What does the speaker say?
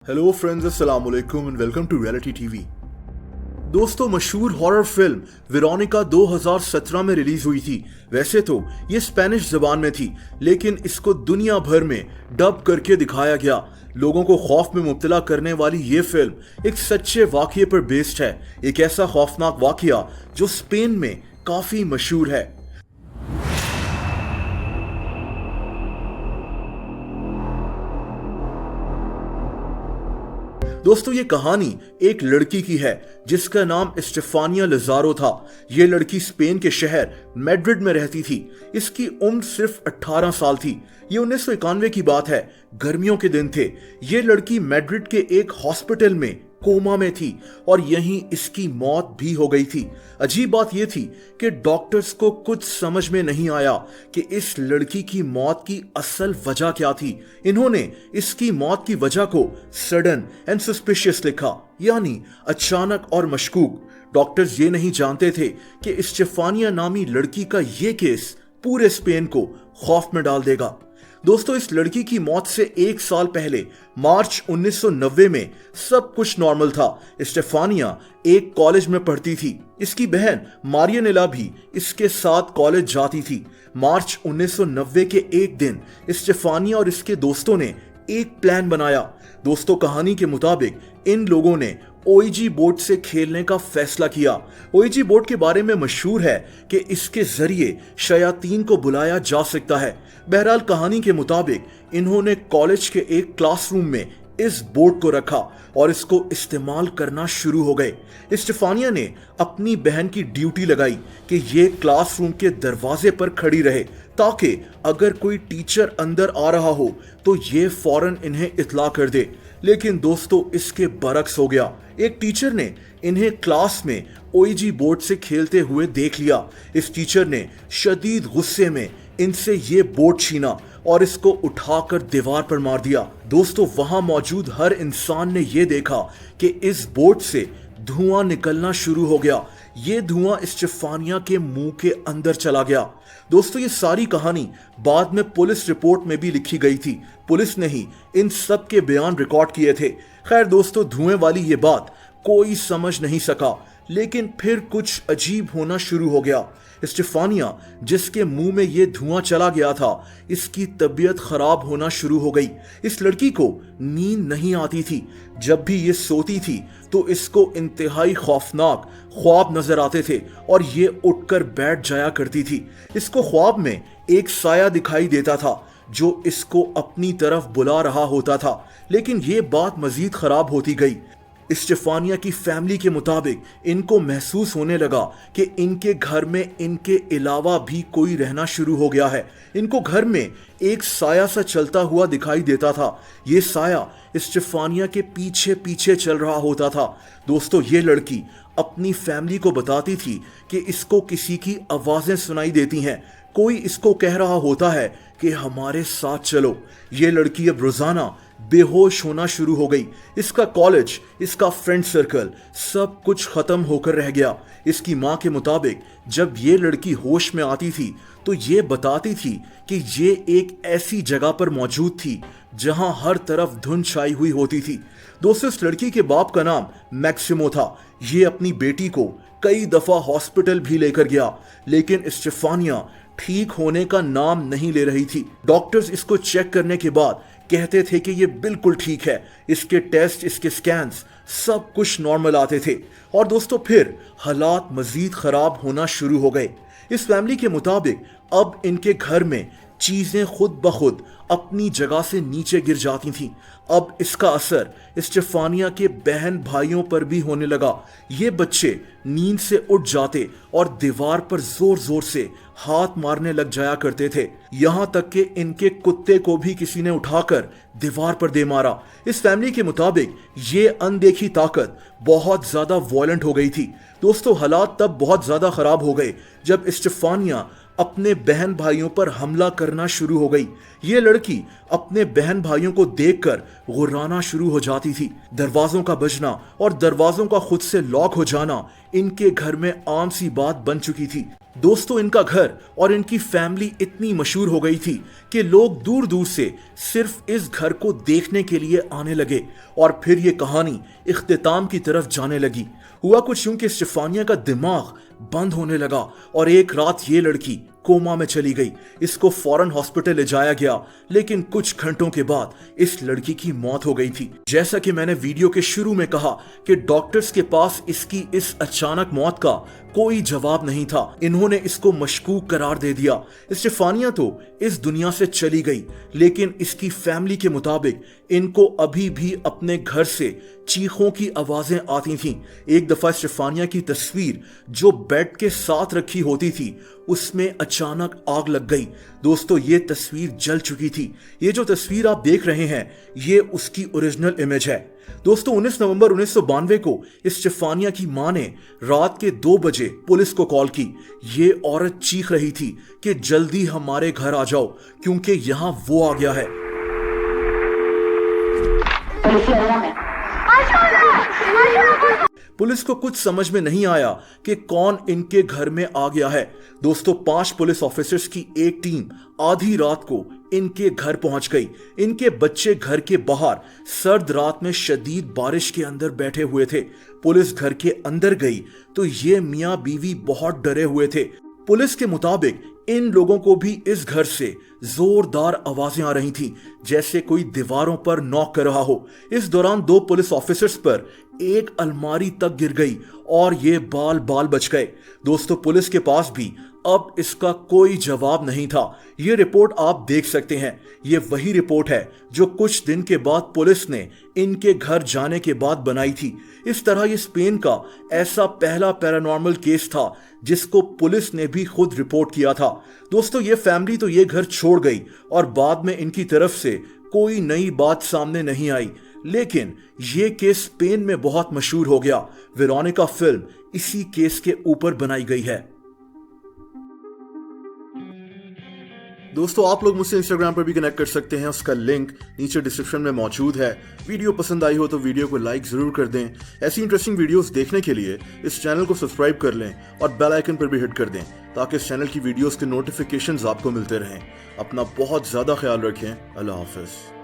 Hello friends, अस्सलाम वालेकुम and welcome to reality TV. दोस्तों, मशहूर हॉरर फिल्म वेरोनिका 2017 में रिलीज हुई थी। वैसे तो ये स्पेनिश जबान में थी, लेकिन इसको दुनिया भर में डब करके दिखाया गया। लोगों को खौफ में मुब्तला करने वाली ये फिल्म एक सच्चे वाकये पर बेस्ड है। एक ऐसा खौफनाक वाकया जो स्पेन में काफी मशहूर है। दोस्तों, ये कहानी एक लड़की की है जिसका नाम स्टेफानिया लजारो था। ये लड़की स्पेन के शहर मैड्रिड में रहती थी। इसकी उम्र सिर्फ 18 साल थी। ये 1991 की बात है, गर्मियों के दिन थे। ये लड़की मैड्रिड के एक हॉस्पिटल में कोमा में थी और यहीं इसकी मौत भी हो गई थी। अजीब बात यह थी कि डॉक्टर्स को कुछ समझ में नहीं आया कि इस लड़की की मौत की असल वजह क्या थी। इन्होंने इसकी मौत की वजह को सडन एंड सस्पिशियस लिखा, यानी अचानक और मशकूक। डॉक्टर्स ये नहीं जानते थे कि स्टेफानिया नामी लड़की का ये केस पूरे स्पेन को खौफ में डाल देगा। दोस्तों, इस लड़की की मौत से 1 साल पहले मार्च 1990 में सब कुछ नॉर्मल था। स्टेफानिया एक कॉलेज में पढ़ती थी। इसकी बहन मारियानेला भी इसके साथ कॉलेज जाती थी। मार्च 1990 के एक दिन स्टेफानिया और इसके दोस्तों ने एक प्लान बनाया। दोस्तों, कहानी के मुताबिक इन लोगों ने ओईजी बोर्ड से खेलने का फैसला किया। ओईजी बोर्ड के बारे में मशहूर है कि इसके जरिए शयातीन को बुलाया जा सकता है। बहरहाल, कहानी के मुताबिक इन्होंने कॉलेज के एक क्लासरूम में इस बोर्ड को रखा और इसको इस्तेमाल करना शुरू हो गए। स्टेफानिया ने अपनी बहन की ड्यूटी लगाई कि ये क्लासरूम के दरवाजे पर खड़ी रहे, ताकि अगर कोई टीचर अंदर आ रहा हो तो ये फौरन इन्हें इत्ला कर दे। लेकिन दोस्तों, इसके बरक्स हो गया। एक टीचर ने इन्हें क्लास में ओईजी बोर्ड से खेलते हुए देख लिया। इस टीचर ने शदीद गुस्से में इनसे ये बोर्ड छीना और इसको उठाकर दीवार पर मार दिया। दोस्तों, वहां मौजूद हर इंसान ने यह देखा कि इस बोर्ड से धुआं निकलना शुरू हो गया। ये धुआं स्टेफानिया के मुंह के अंदर चला गया। दोस्तों, ये सारी कहानी बाद में पुलिस रिपोर्ट में भी लिखी गई थी। पुलिस ने ही इन सब के बयान रिकॉर्ड किए थे। खैर दोस्तों, धुएं वाली ये बात कोई समझ नहीं सका, लेकिन फिर कुछ अजीब होना शुरू हो गया। स्टेफानिया, जिसके मुंह में ये धुआं चला गया था, इसकी तबीयत खराब होना शुरू हो गई। इस लड़की को नींद नहीं आती थी। जब भी ये सोती थी तो इसको इंतहाई खौफनाक ख्वाब नजर आते थे और ये उठकर बैठ जाया करती थी। इसको ख्वाब में एक साया दिखाई देता था जो इसको अपनी तरफ बुला रहा होता था। लेकिन ये बात मजीद खराब होती गई। स्टेफानिया की फैमिली के मुताबिक इनको महसूस होने लगा कि इनके घर में इनके अलावा भी कोई रहना शुरू हो गया है। इनको घर में एक साया सा चलता हुआ दिखाई देता था। ये साया स्टेफानिया के पीछे पीछे चल रहा होता था। दोस्तों, ये लड़की अपनी फैमिली को बताती थी कि इसको किसी की आवाजें सुनाई देती हैं। कोई इसको कह रहा होता है कि हमारे साथ चलो। ये लड़की अब रोजाना बेहोश होना शुरू हो गई। इसका कॉलेज, इसका फ्रेंड सर्कल, सब कुछ खत्म होकर रह गया। इसकी मां के मुताबिक जब ये लड़की होश में आती थी तो ये बताती थी कि ये एक ऐसी जगह पर मौजूद थी जहां हर तरफ धुंध छाई हुई होती थी। दोस्तों, इस लड़की के बाप का नाम मैक्सिमो था। ये अपनी बेटी को कई दफा हॉस्पिटल भी लेकर गया, लेकिन स्टेफानिया ठीक होने का नाम नहीं ले रही थी। डॉक्टर्स इसको चेक करने के बाद कहते थे कि ये बिल्कुल ठीक है। इसके टेस्ट, इसके स्कैन्स, सब कुछ नॉर्मल आते थे। और दोस्तों, फिर हालात मजीद खराब होना शुरू हो गए। इस फैमिली के मुताबिक अब इनके घर में चीजें खुद ब खुद अपनी जगह से नीचे गिर जाती थीं। अब इसका असर स्टेफानिया के बहन भाइयों पर भी होने लगा। ये बच्चे नींद से उठ जाते और दीवार पर जोर जोर से हाथ मारने लग जाया करते थे। यहां तक कि इनके कुत्ते को भी किसी ने उठाकर दीवार पर दे मारा। इस फैमिली के मुताबिक ये अनदेखी ताकत बहुत ज्यादा वॉयलेंट हो गई थी। दोस्तों, हालात तब बहुत ज्यादा खराब हो गए जब स्टेफानिया अपने बहन भाइयों पर हमला करना शुरू हो गई। ये लड़की अपने बहन भाइयों को देखकर गुर्राना शुरू हो जाती थी। दरवाजों का बजना और दरवाजों का खुद से लॉक हो जाना इनके घर में आम सी बात बन चुकी थी। दोस्तों, इनका घर और इनकी फैमिली इतनी मशहूर हो गई थी कि लोग दूर दूर से सिर्फ इस घर को देखने के लिए आने लगे और फिर ये कहानी इख्तिताम की तरफ जाने लगी। हुआ कुछ यूं कि स्टेफानिया का दिमाग बंद होने लगा और एक रात ये लड़की कोमा में चली गई। इसको फौरन हॉस्पिटल ले जाया गया, लेकिन कुछ घंटों के बाद इस लड़की की मौत हो गई थी। जैसा कि मैंने वीडियो के शुरू में कहा कि डॉक्टर्स के पास इसकी इस अचानक मौत का कोई जवाब नहीं था। इन्होंने इसको मशकूक करार दे दिया। स्टेफानिया तो इस दुनिया से चली गई, लेकिन इसकी फैमिली के मुताबिक इनको अभी भी अपने घर से चीखों की आवाजें आती थीं। एक दफा स्टेफानिया की तस्वीर जो बेड के साथ रखी होती थी उसमें अचानक आग लग गई। दोस्तों, ये तस्वीर जल चुकी थी। ये जो तस्वीर आप देख रहे हैं ये उसकी ओरिजिनल इमेज है। दोस्तों, 19 नवंबर 1992 को स्टेफानिया की मां ने रात के 2 बजे पुलिस को कॉल की। ये औरत चीख रही थी कि जल्दी हमारे घर आ जाओ क्योंकि यहां वो आ गया है। पुलिस को कुछ समझ में नहीं आया कि कौन इनके घर में आ गया है। दोस्तों, 5 पुलिस ऑफिसर्स की एक टीम आधी रात को इनके घर पहुंच गई। इनके बच्चे घर के बाहर सर्द रात में शदीद बारिश के अंदर बैठे हुए थे। पुलिस घर के अंदर गई तो ये मियां बीवी बहुत डरे हुए थे। पुलिस के मुताबिक इन लोगों को भी इस घर से जोरदार आवाजें आ रही थीं, जैसे कोई दीवारों पर नॉक कर रहा हो। इस दौरान 2 पुलिस ऑफिसर्स पर एक अलमारी तक गिर गई और ये बाल बाल बच गए। दोस्तों, पुलिस के पास भी अब इसका कोई जवाब नहीं था। ये रिपोर्ट आप देख सकते हैं। ये वही रिपोर्ट है जो कुछ दिन के बाद पुलिस ने इनके घर जाने के बाद बनाई थी। इस तरह ये स्पेन का ऐसा पहला पैरानॉर्मल केस था जिसको पुलिस ने भी खुद रिपोर्ट किया था। दोस्तों, ये फैमिली तो ये घर छोड़ गई और बाद में इनकी तरफ से कोई नई बात सामने नहीं आई, लेकिन ये केस स्पेन में बहुत मशहूर हो गया। वेरोनिका फिल्म इसी केस के ऊपर बनाई गई है। दोस्तों, आप लोग मुझसे इंस्टाग्राम पर भी कनेक्ट कर सकते हैं। उसका लिंक नीचे डिस्क्रिप्शन में मौजूद है। वीडियो पसंद आई हो तो वीडियो को लाइक जरूर कर दें। ऐसी इंटरेस्टिंग वीडियोस देखने के लिए इस चैनल को सब्सक्राइब कर लें और बेल आइकन पर भी हिट कर दें ताकि इस चैनल की वीडियोस के नोटिफिकेशंस आपको मिलते रहें। अपना बहुत ज्यादा ख्याल रखें। अल्लाह हाफिज।